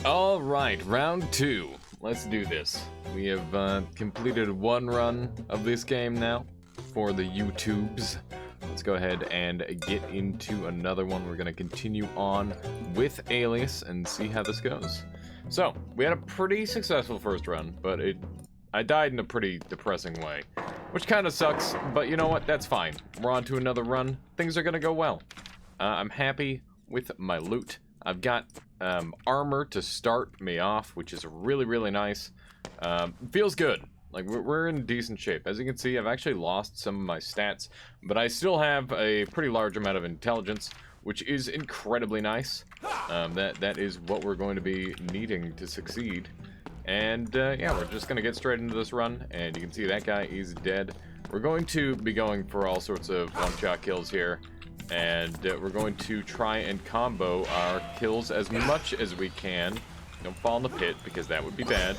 All right, round two. Let's do this. We have completed one run of this game now for the YouTubes. Let's go ahead and get into another one. We're going to continue on with Alias and see how this goes. So, we had a pretty successful first run, but I died in a pretty depressing way, which kind of sucks, but you know what? That's fine. We're on to another run. Things are going to go well. I'm happy with my loot. I've got armor to start me off, which is really, really nice. Feels good. Like, we're in decent shape. As you can see, I've actually lost some of my stats, but I still have a pretty large amount of intelligence, which is incredibly nice. That is what we're going to be needing to succeed. And, yeah, we're just going to get straight into this run, and you can see that guy is dead. We're going to be going for all sorts of one-shot kills here. And we're going to try and combo our kills as much as we can. Don't fall in the pit, because that would be bad.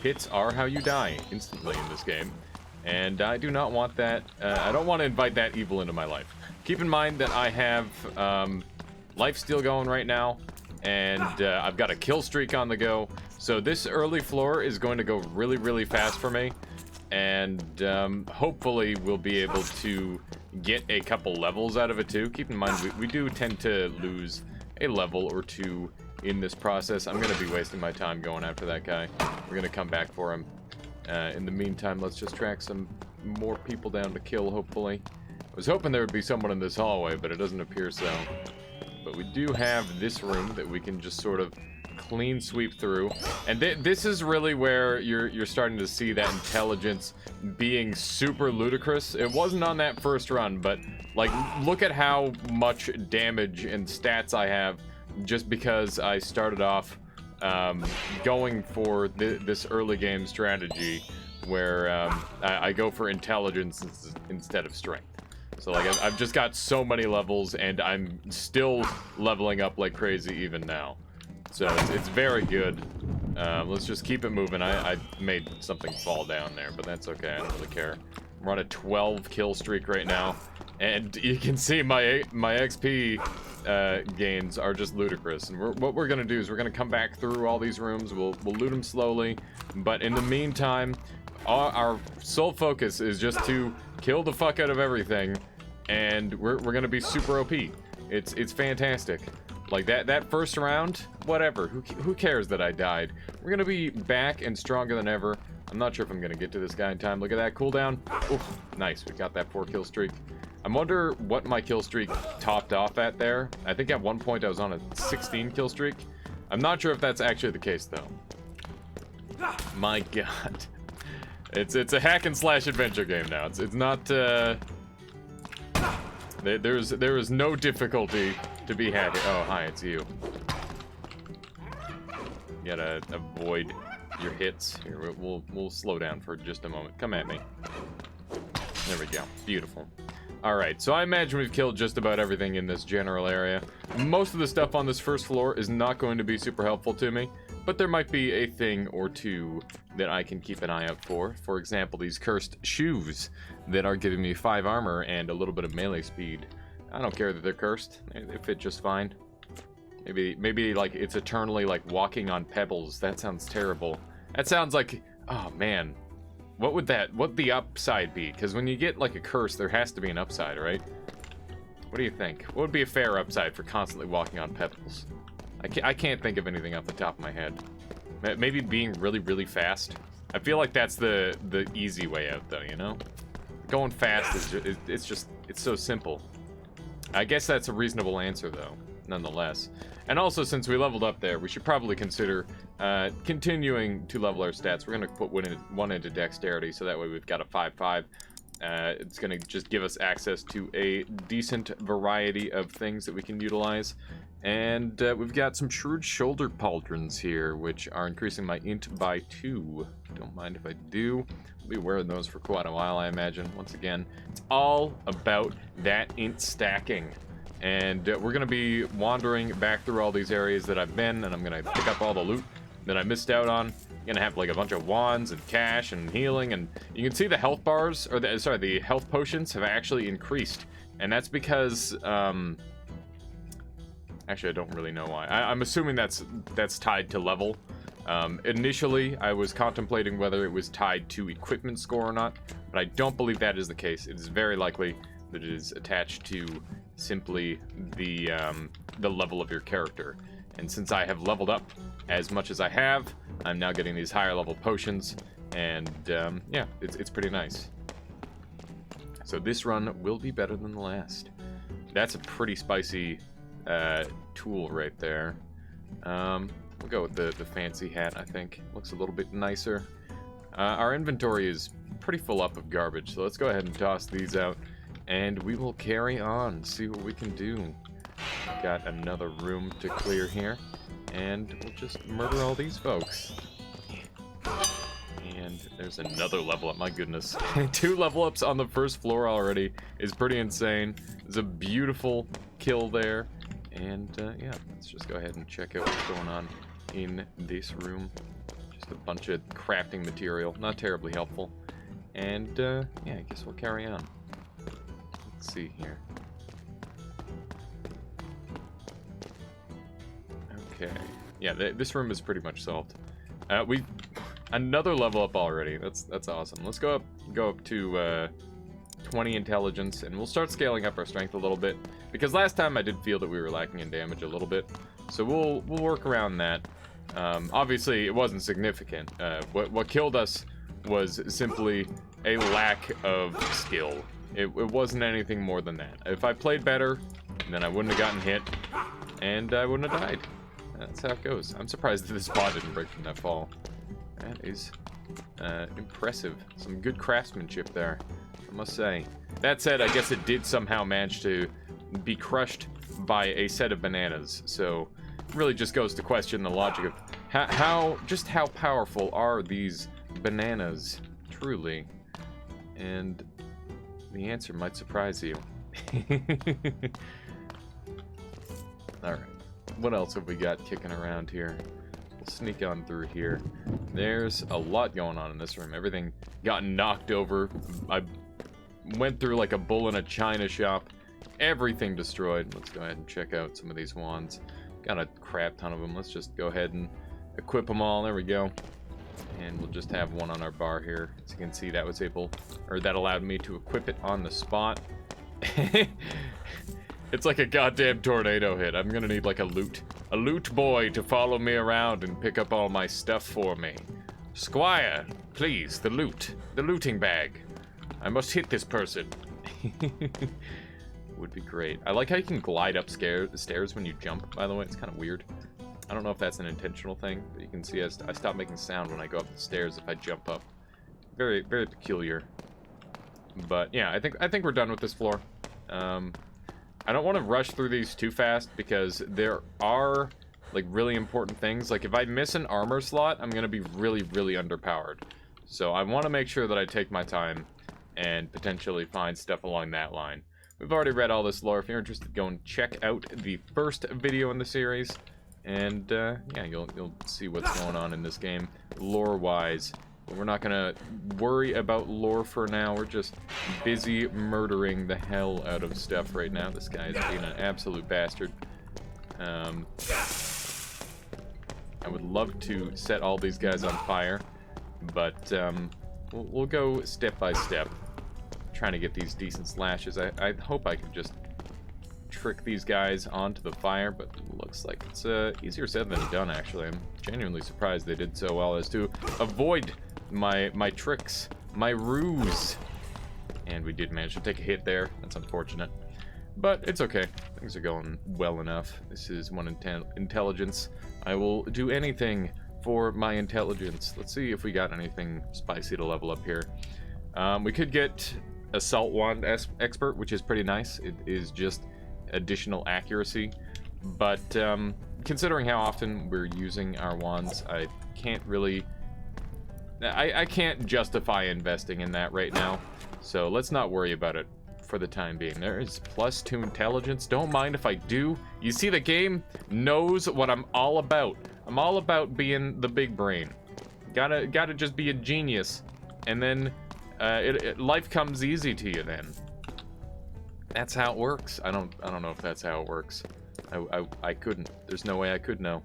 Pits are how you die instantly in this game. And I do not want that. I don't want to invite that evil into my life. Keep in mind that I have lifesteal going right now. And I've got a kill streak on the go. So this early floor is going to go really, really fast for me. And hopefully we'll be able to get a couple levels out of it too. Keep in mind, we do tend to lose a level or two in this process. I'm going to be wasting my time going after that guy. We're going to come back for him. In the meantime, let's just track some more people down to kill, hopefully. I was hoping there would be someone in this hallway, but it doesn't appear so. But we do have this room that we can just sort of clean sweep through, and this is really where you're starting to see that intelligence being super ludicrous. It wasn't on that first run, but like, look at how much damage and stats I have just because I started off going for this early game strategy where I go for intelligence instead of strength. So like, I've just got so many levels, and I'm still leveling up like crazy even now. So it's very good. Let's just keep it moving. I made something fall down there, but that's okay. I don't really care. We're on a 12 kill streak right now, and you can see my XP gains are just ludicrous. And what we're gonna do is we're gonna come back through all these rooms. We'll loot them slowly, but in the meantime, our sole focus is just to kill the fuck out of everything, and we're gonna be super OP. It's fantastic. Like, that first round, whatever. Who cares that I died? We're gonna be back and stronger than ever. I'm not sure if I'm gonna get to this guy in time. Look at that cooldown. Oof, nice. We got that 4 kill streak. I wonder what my kill streak topped off at there. I think at one point I was on a 16 kill streak. I'm not sure if that's actually the case, though. My god. It's a hack and slash adventure game now. It's not there is no difficulty to be had here. Oh, hi, it's you. You gotta avoid your hits. Here, we'll slow down for just a moment. Come at me. There we go. Beautiful. Alright, so I imagine we've killed just about everything in this general area. Most of the stuff on this first floor is not going to be super helpful to me, but there might be a thing or two that I can keep an eye out for. For example, these cursed shoes that are giving me 5 armor and a little bit of melee speed. I don't care that they're cursed. They fit just fine. Maybe like it's eternally like walking on pebbles. That sounds terrible. That sounds like, oh man. What would the upside be? Because when you get like a curse, there has to be an upside, right? What do you think? What would be a fair upside for constantly walking on pebbles? I can't think of anything off the top of my head. Maybe being really, really fast. I feel like that's the easy way out, though, you know? Going fast is it's so simple. I guess that's a reasonable answer, though, nonetheless. And also, since we leveled up there, we should probably consider continuing to level our stats. We're going to put one into dexterity, so that way we've got a 5-5. It's going to just give us access to a decent variety of things that we can utilize. And we've got some shrewd shoulder pauldrons here, which are increasing my int by 2. Don't mind if I do. I'll be wearing those for quite a while, I imagine. Once again, it's all about that int stacking. And we're going to be wandering back through all these areas that I've been, and I'm going to pick up all the loot that I missed out on. I'm going to have like a bunch of wands and cash and healing, and you can see the health bars, or the health potions have actually increased. And that's because Actually, I don't really know why. I'm assuming that's tied to level. Initially, I was contemplating whether it was tied to equipment score or not, but I don't believe that is the case. It is very likely that it is attached to simply the level of your character. And since I have leveled up as much as I have, I'm now getting these higher level potions, and yeah, it's pretty nice. So this run will be better than the last. That's a pretty spicy tool right there. We'll go with the fancy hat, I think. Looks a little bit nicer. Our inventory is pretty full up of garbage, so let's go ahead and toss these out, and we will carry on, see what we can do. Got another room to clear here, and we'll just murder all these folks. And there's another level up, my goodness. 2 level ups on the first floor already is pretty insane. There's a beautiful kill there. And yeah, let's just go ahead and check out what's going on in this room. Just a bunch of crafting material, not terribly helpful. And yeah, I guess we'll carry on. Let's see here. Okay, yeah, this room is pretty much solved. We another level up already. That's awesome. Let's go up to 20 intelligence, and we'll start scaling up our strength a little bit, because last time I did feel that we were lacking in damage a little bit. So we'll work around that. Obviously, it wasn't significant. What killed us was simply a lack of skill. It wasn't anything more than that. If I played better, then I wouldn't have gotten hit, and I wouldn't have died. That's how it goes. I'm surprised that this bot didn't break from that fall. That is impressive. Some good craftsmanship there, I must say. That said, I guess it did somehow manage to be crushed by a set of bananas. So, it really just goes to question the logic of how powerful are these bananas, truly? And the answer might surprise you. Alright. What else have we got kicking around here? We'll sneak on through here. There's a lot going on in this room. Everything got knocked over. I went through like a bull in a china shop. Everything destroyed. Let's go ahead and check out some of these wands. Got a crap ton of them. Let's just go ahead and equip them all. There we go. And we'll just have one on our bar here. As you can see, that allowed me to equip it on the spot. It's like a goddamn tornado hit. I'm gonna need like a loot boy to follow me around and pick up all my stuff for me. Squire, please, the looting bag. I must hit this person. Would be great. I like how you can glide up stairs when you jump, by the way. It's kind of weird. I don't know if that's an intentional thing, but you can see I stop making sound when I go up the stairs if I jump up. Very, very peculiar. But yeah, I think we're done with this floor. I don't want to rush through these too fast, because there are like really important things. Like if I miss an armor slot, I'm gonna be really, really underpowered. So I want to make sure that I take my time and potentially find stuff along that line. We've already read all this lore. If you're interested, go and check out the first video in the series, and yeah, you'll see what's going on in this game lore-wise. We're not gonna worry about lore for now. We're just busy murdering the hell out of stuff right now. This guy is being an absolute bastard. I would love to set all these guys on fire, but we'll go step by step, trying to get these decent slashes. I hope I can just trick these guys onto the fire, but looks like it's easier said than done, actually. I'm genuinely surprised they did so well as to avoid my tricks, my ruse. And we did manage to take a hit there. That's unfortunate, but it's okay. Things are going well enough. This is one intelligence. I will do anything for my intelligence. Let's see if we got anything spicy to level up here. We could get Assault Wand Expert, which is pretty nice. It is just additional accuracy, but considering how often we're using our wands, I can't really... I can't justify investing in that right now, so let's not worry about it for the time being. There is +2 intelligence. Don't mind if I do. You see, the game knows what I'm all about. I'm all about being the big brain. Gotta just be a genius, and then life comes easy to you then. That's how it works. I don't know if that's how it works. I couldn't. There's no way I could know.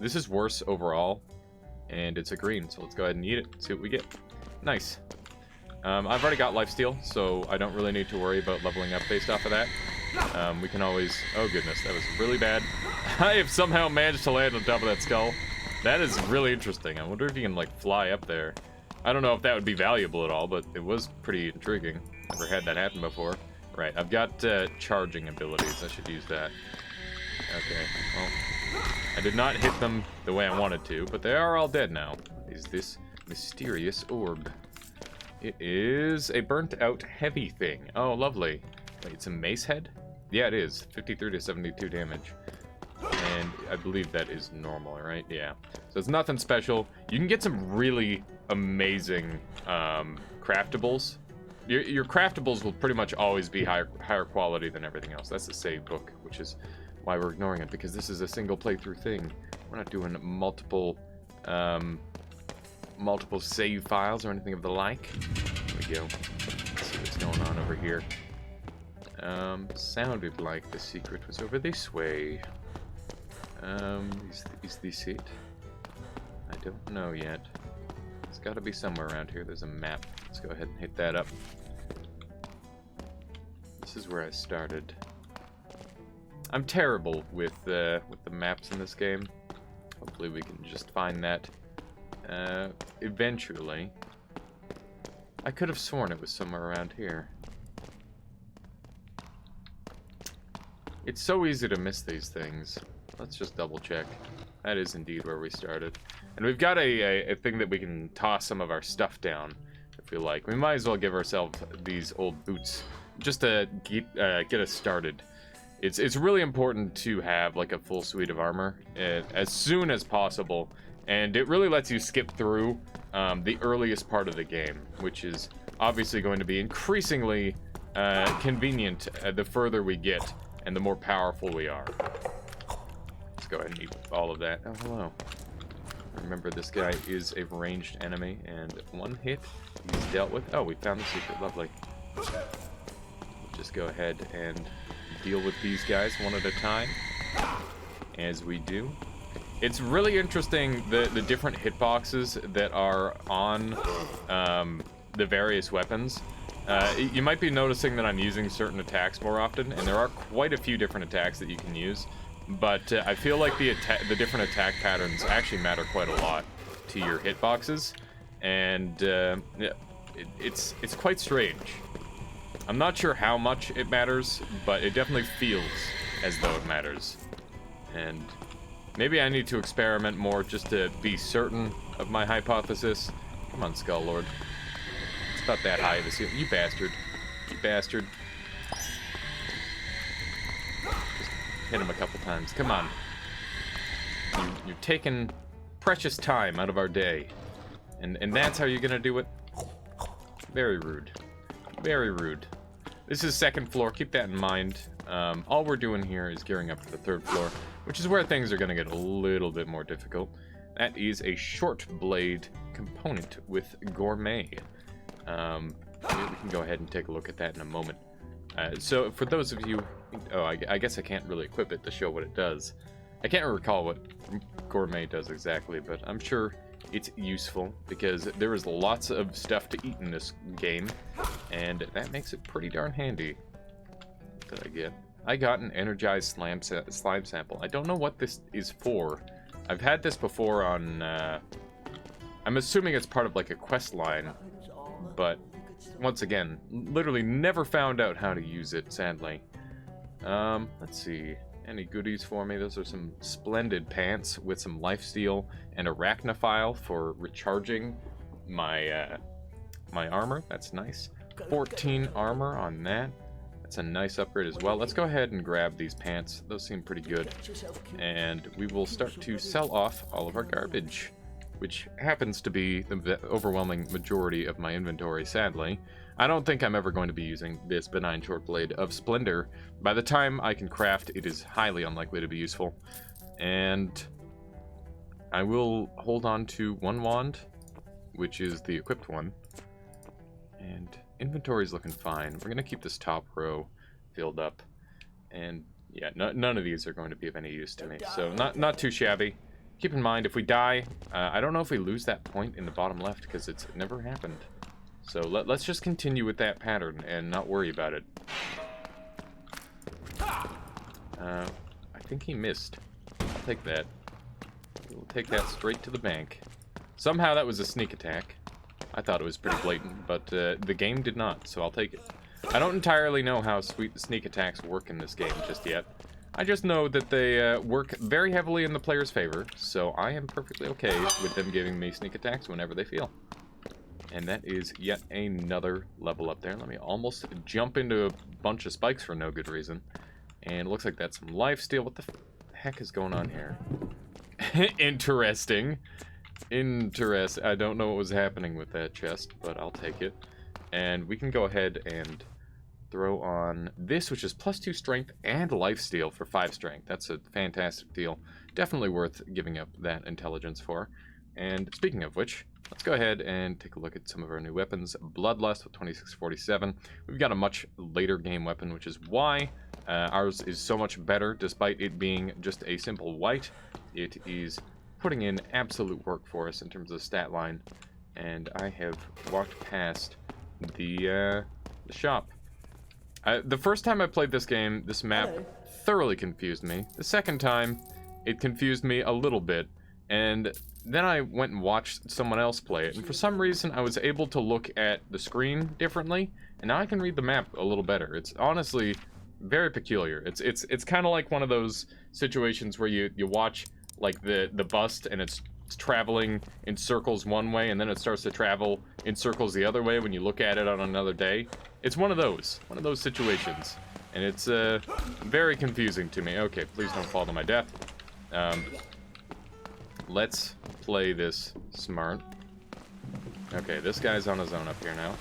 This is worse overall, and it's a green, so let's go ahead and eat it, see what we get. Nice. I've already got lifesteal, so I don't really need to worry about leveling up based off of that. We can always... Oh goodness, that was really bad. I have somehow managed to land on top of that skull. That is really interesting. I wonder if you can, like, fly up there. I don't know if that would be valuable at all, but it was pretty intriguing. Never had that happen before. Right, I've got charging abilities. I should use that. Okay, well, I did not hit them the way I wanted to, but they are all dead now. Is this mysterious orb? It is a burnt-out heavy thing. Oh, lovely. Wait, it's a mace head? Yeah, it is. 53 to 72 damage. And I believe that is normal, right? Yeah. So it's nothing special. You can get some really amazing craftables. Your craftables will pretty much always be higher quality than everything else. That's the save book, which is why we're ignoring it, because this is a single playthrough thing. We're not doing multiple save files or anything of the like. There we go. Let's see what's going on over here. Sounded like the secret was over this way. Is this it? I don't know yet. It's got to be somewhere around here. There's a map. Let's go ahead and hit that up. This is where I started. I'm terrible with the maps in this game. Hopefully we can just find that eventually. I could have sworn it was somewhere around here. It's so easy to miss these things. Let's just double check. That is indeed where we started. And we've got a thing that we can toss some of our stuff down, if we like. We might as well give ourselves these old boots, just to get us started. It's really important to have like a full suite of armor as soon as possible, and it really lets you skip through the earliest part of the game, which is obviously going to be increasingly convenient the further we get and the more powerful we are. Let's go ahead and eat all of that. Oh, hello. Remember, this guy is a ranged enemy, and one hit he's dealt with. Oh, we found the secret. Lovely. Just go ahead and deal with these guys one at a time, as we do. It's really interesting the different hitboxes that are on the various weapons. You might be noticing that I'm using certain attacks more often, and there are quite a few different attacks that you can use. But I feel like the different attack patterns actually matter quite a lot to your hitboxes, and it's quite strange. I'm not sure how much it matters, but it definitely feels as though it matters. And maybe I need to experiment more just to be certain of my hypothesis. Come on, Skull Lord. It's about that high of a ceiling. You bastard. You bastard. Just hit him a couple times. Come on. You're taking precious time out of our day. And that's how you're gonna do it? Very rude. Very rude. This is second floor, keep that in mind. All we're doing here is gearing up for the third floor, which is where things are going to get a little bit more difficult. That is a short blade component with gourmet. We can go ahead and take a look at that in a moment. So for those of you... Oh, I guess I can't really equip it to show what it does. I can't recall what gourmet does exactly, but I'm sure it's useful because there is lots of stuff to eat in this game, and that makes it pretty darn handy. What did I get? I got an energized slime sample. I don't know what this is for. I've had this before on... I'm assuming it's part of like a quest line, but once again, literally never found out how to use it, sadly. Let's see. Any goodies for me? Those are some splendid pants with some lifesteal and arachnophile for recharging my my armor. That's nice. 14 armor on that. That's a nice upgrade as well. Let's go ahead and grab these pants. Those seem pretty good. And we will start to sell off all of our garbage, which happens to be the overwhelming majority of my inventory, sadly. I don't think I'm ever going to be using this benign short blade of Splendor. By the time I can craft, it is highly unlikely to be useful. And I will hold on to one wand, which is the equipped one. And inventory is looking fine. We're going to keep this top row filled up. And Yeah, none of these are going to be of any use to me, so not too shabby. Keep in mind, if we die, I don't know if we lose that point in the bottom left, because it's never happened. So let's just continue with that pattern and not worry about it. I think he missed. I'll take that. We'll take that straight to the bank. Somehow that was a sneak attack. I thought it was pretty blatant, but the game did not, so I'll take it. I don't entirely know how sneak attacks work in this game just yet. I just know that they work very heavily in the player's favor, so I am perfectly okay with them giving me sneak attacks whenever they feel. And that is yet another level up there. Let me almost jump into a bunch of spikes for no good reason. And it looks like that's some lifesteal. What the heck is going on here? Interesting. I don't know what was happening with that chest, but I'll take it. And we can go ahead and throw on this, which is +2 strength and lifesteal for 5 strength. That's a fantastic deal. Definitely worth giving up that intelligence for. And speaking of which, let's go ahead and take a look at some of our new weapons. Bloodlust with 2647. We've got a much later game weapon, which is why ours is so much better, despite it being just a simple white. It is putting in absolute work for us in terms of stat line. And I have walked past the shop. The first time I played this game, this map thoroughly confused me. The second time, it confused me a little bit. And then I went and watched someone else play it. And for some reason, I was able to look at the screen differently. And now I can read the map a little better. It's honestly very peculiar. It's kind of like one of those situations where you watch like the bust and it's traveling in circles one way and then it starts to travel in circles the other way when you look at it on another day. It's one of those situations, and it's very confusing to me. Okay, please don't fall to my death. Let's play this smart. Okay, this guy's on his own up here now.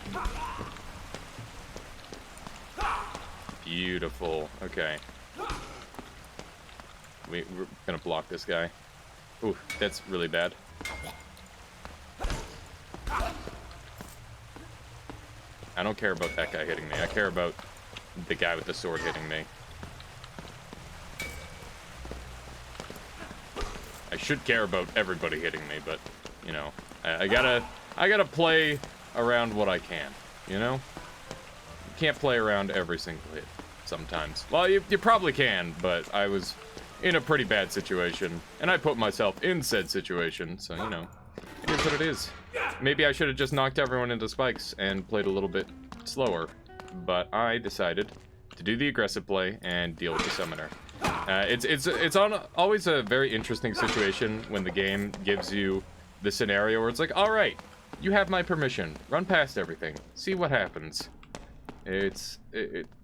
Beautiful. Okay. We're gonna block this guy. Ooh, that's really bad. I don't care about that guy hitting me. I care about the guy with the sword hitting me. I should care about everybody hitting me, but, you know, I gotta play around what I can, you know? You can't play around every single hit sometimes. Well, you probably can, but I was in a pretty bad situation, and I put myself in said situation, so, you know, it is what it is. Maybe I should have just knocked everyone into spikes and played a little bit slower, but I decided to do the aggressive play and deal with the summoner. It's always a very interesting situation when the game gives you the scenario where it's like, all right, you have my permission, run past everything, see what happens.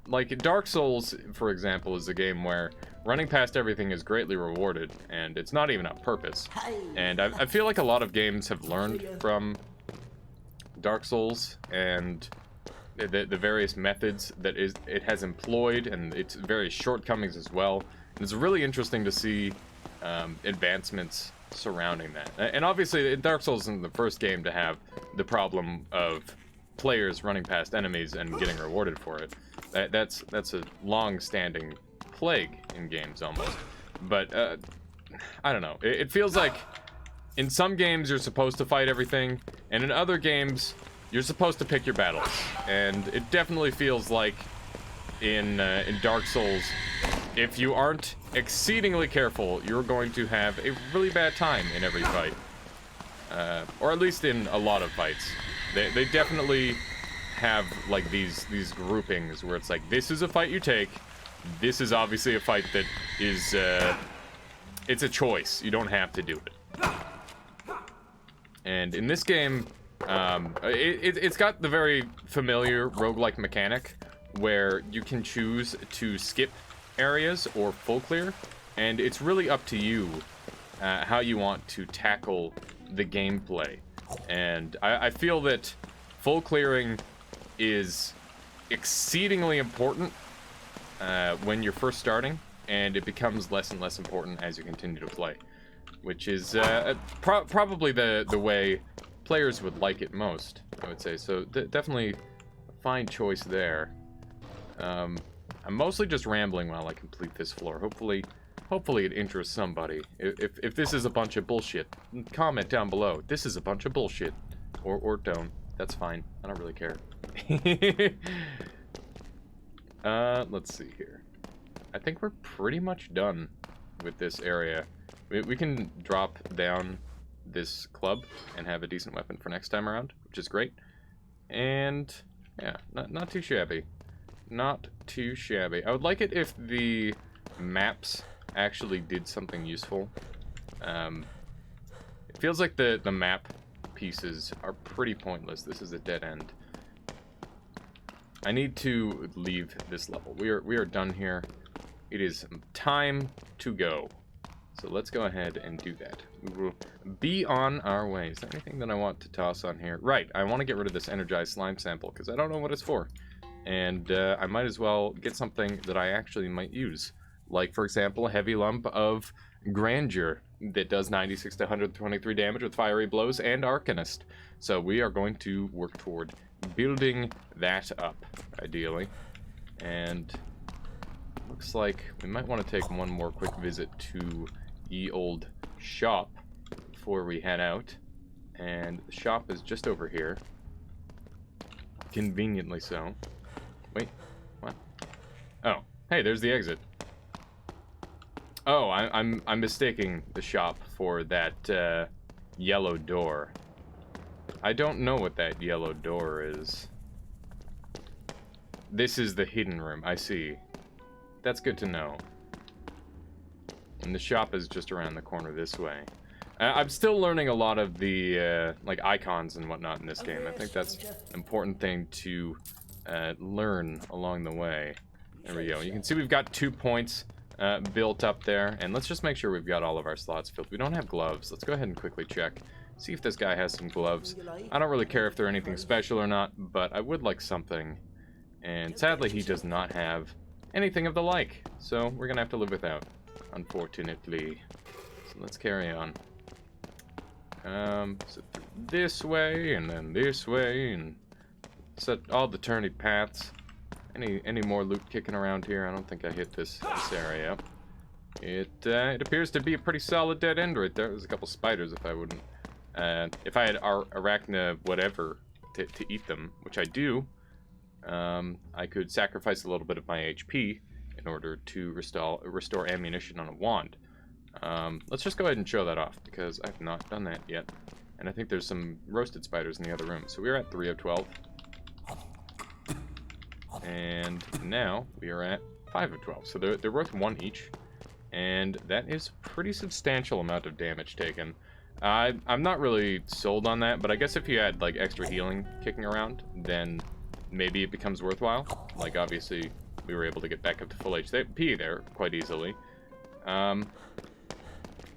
Like Dark Souls, for example, is a game where running past everything is greatly rewarded, and it's not even on purpose. And I feel like a lot of games have learned from Dark Souls and the various methods that it has employed, and its various shortcomings as well. And it's really interesting to see advancements surrounding that. And obviously, Dark Souls isn't the first game to have the problem of players running past enemies and getting rewarded for it. That's a long-standing plague in games almost. But I don't know. It feels like in some games you're supposed to fight everything, and in other games you're supposed to pick your battles. And it definitely feels like in Dark Souls, if you aren't exceedingly careful, you're going to have a really bad time in every fight. Or at least in a lot of fights. They definitely have like these groupings where it's like, this is a fight you take, this is obviously a fight that is it's a choice, you don't have to do it. And in this game, it's got the very familiar roguelike mechanic where you can choose to skip areas or full clear, and it's really up to you how you want to tackle the gameplay. And I feel that full clearing is exceedingly important when you're first starting, and it becomes less and less important as you continue to play, which is probably the way players would like it most, I would say. So definitely a fine choice there. I'm mostly just rambling while I complete this floor. Hopefully it interests somebody. If this is a bunch of bullshit, comment down below. This is a bunch of bullshit. Or don't. That's fine. I don't really care. Let's see here. I think we're pretty much done with this area. We can drop down this club and have a decent weapon for next time around, which is great. And yeah, not too shabby. Not too shabby. I would like it if the maps actually did something useful. It feels like the map pieces are pretty pointless. This is a dead end. I need to leave this level. We are done here. It is time to go. So let's go ahead and do that. We will be on our way. Is there anything that I want to toss on here? Right, I want to get rid of this energized slime sample because I don't know what it's for. And I might as well get something that I actually might use. Like, for example, a heavy lump of grandeur that does 96 to 123 damage with fiery blows and arcanist. So we are going to work toward building that up, ideally. And looks like we might want to take one more quick visit to ye old shop before we head out. And the shop is just over here. Conveniently so. Wait, what? Oh, hey, there's the exit. Oh, I'm mistaking the shop for that yellow door. I don't know what that yellow door is. This is the hidden room, I see. That's good to know. And the shop is just around the corner this way. I'm still learning a lot of the like icons and whatnot in this game. I think that's an important thing to learn along the way. There we go. You can see we've got 2 points built up there, and let's just make sure we've got all of our slots filled. We don't have gloves. Let's go ahead and quickly check. See if this guy has some gloves. I don't really care if they're anything special or not, but I would like something. And sadly, he does not have anything of the like, so we're gonna have to live without, unfortunately. So let's carry on. So through this way, and then this way, and set all the turny paths. Any more loot kicking around here? I don't think I hit this area. It appears to be a pretty solid dead end right there. There's a couple spiders if I wouldn't. If I had arachna whatever to eat them, which I do, I could sacrifice a little bit of my HP in order to restore ammunition on a wand. Let's just go ahead and show that off, because I've not done that yet. And I think there's some roasted spiders in the other room. So we're at 3 of 12. And now we are at 5 of 12. So they're worth 1 each. And that is a pretty substantial amount of damage taken. I'm not really sold on that, but I guess if you had like extra healing kicking around, then maybe it becomes worthwhile. Like obviously we were able to get back up to full HP there quite easily.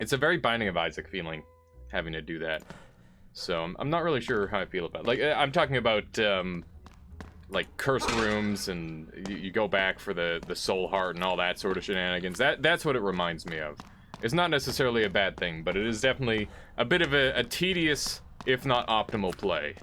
It's a very Binding of Isaac feeling having to do that. So I'm not really sure how I feel about it. Like I'm talking about like cursed rooms, and you go back for the soul heart and all that sort of shenanigans. That's what it reminds me of. It's not necessarily a bad thing, but it is definitely a bit of a tedious, if not optimal play.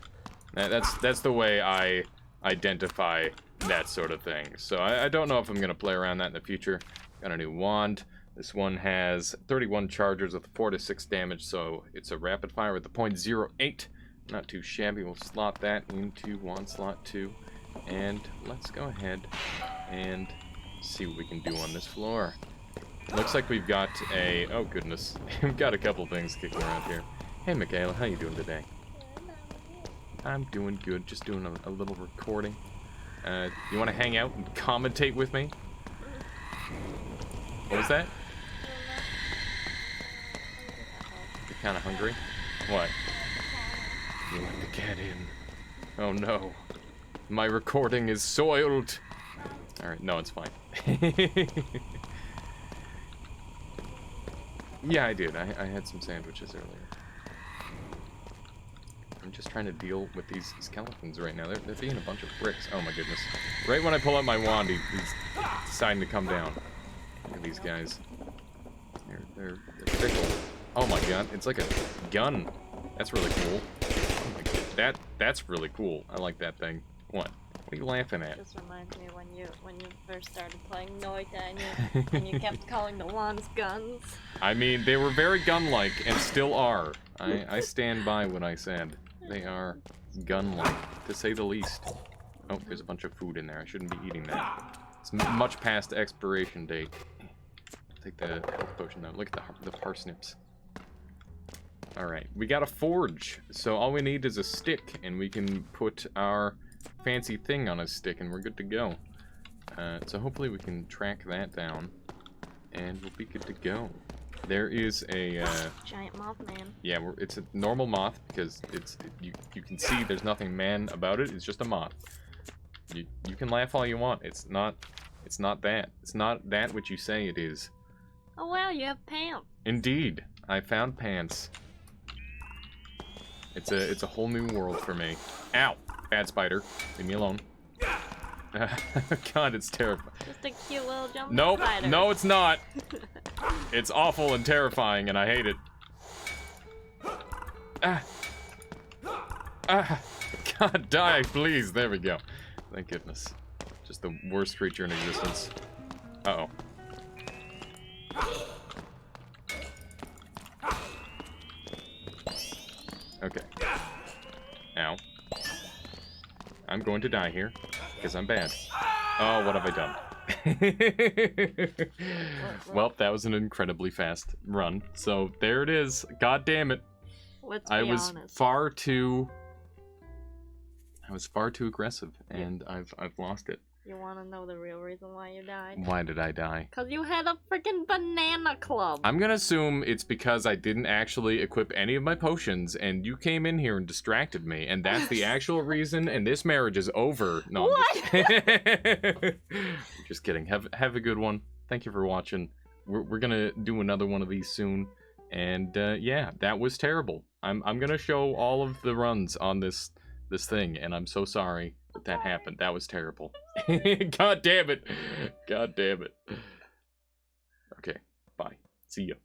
That's the way I identify that sort of thing. So I don't know if I'm gonna play around that in the future. Got a new wand. This one has 31 chargers with 4 to 6 damage, so it's a rapid fire with the .08. Not too shabby. We'll slot that into wand slot 2. And let's go ahead and see what we can do on this floor. Looks like we've got a... oh, goodness. We've got a couple things kicking around here. Hey, Michaela. How you doing today? I'm doing good. Just doing a little recording. You want to hang out and commentate with me? What was that? You're kind of hungry? What? You let the cat in. Oh, no. My recording is soiled. Alright, no, it's fine. Yeah, I did. I had some sandwiches earlier. I'm just trying to deal with these skeletons right now. They're being a bunch of bricks. Oh my goodness. Right when I pull out my wand, he's deciding to come down. Look at these guys. They're fickle. Oh my god, it's like a gun. That's really cool. Oh my god. That's really cool. I like that thing. What? What What are you laughing at? Just reminds me when you first started playing Noita and you kept calling the wands guns. I mean, they were very gun-like and still are. I stand by what I said. They are gun-like, to say the least. Oh, there's a bunch of food in there. I shouldn't be eating that. It's much past the expiration date. Take the health potion though. Look at the parsnips. Alright, we got a forge. So all we need is a stick, and we can put our fancy thing on a stick, and we're good to go. So hopefully we can track that down, and we'll be good to go. There is a giant mothman. Yeah, it's a normal moth because you can see there's nothing man about it. It's just a moth. You can laugh all you want. It's not that. It's not that which you say it is. Oh wow, you have pants. Indeed, I found pants. It's a whole new world for me. Ow, bad spider. Leave me alone. God, it's terrifying. Just a cute little jumping Nope, spider. no, it's not. It's awful and terrifying, and I hate it. God, die, please. There we go. Thank goodness. Just the worst creature in existence. Uh-oh. Okay. Ow. I'm going to die here, because I'm bad. Oh, what have I done? Well, that was an incredibly fast run. So there it is. God damn it. Let's be I was honest. far too aggressive, and I've lost it. You want to know the real reason why you died? Why did I die? Because you had a freaking banana club. I'm gonna assume it's because I didn't actually equip any of my potions, and you came in here and distracted me, and that's the actual reason, and this marriage is over. No, I'm just kidding. Have a good one. Thank you for watching. We're gonna do another one of these soon, and yeah, that was terrible. I'm gonna show all of the runs on this thing, and I'm so sorry that happened. That was terrible. God damn it. God damn it. Okay, bye. See ya.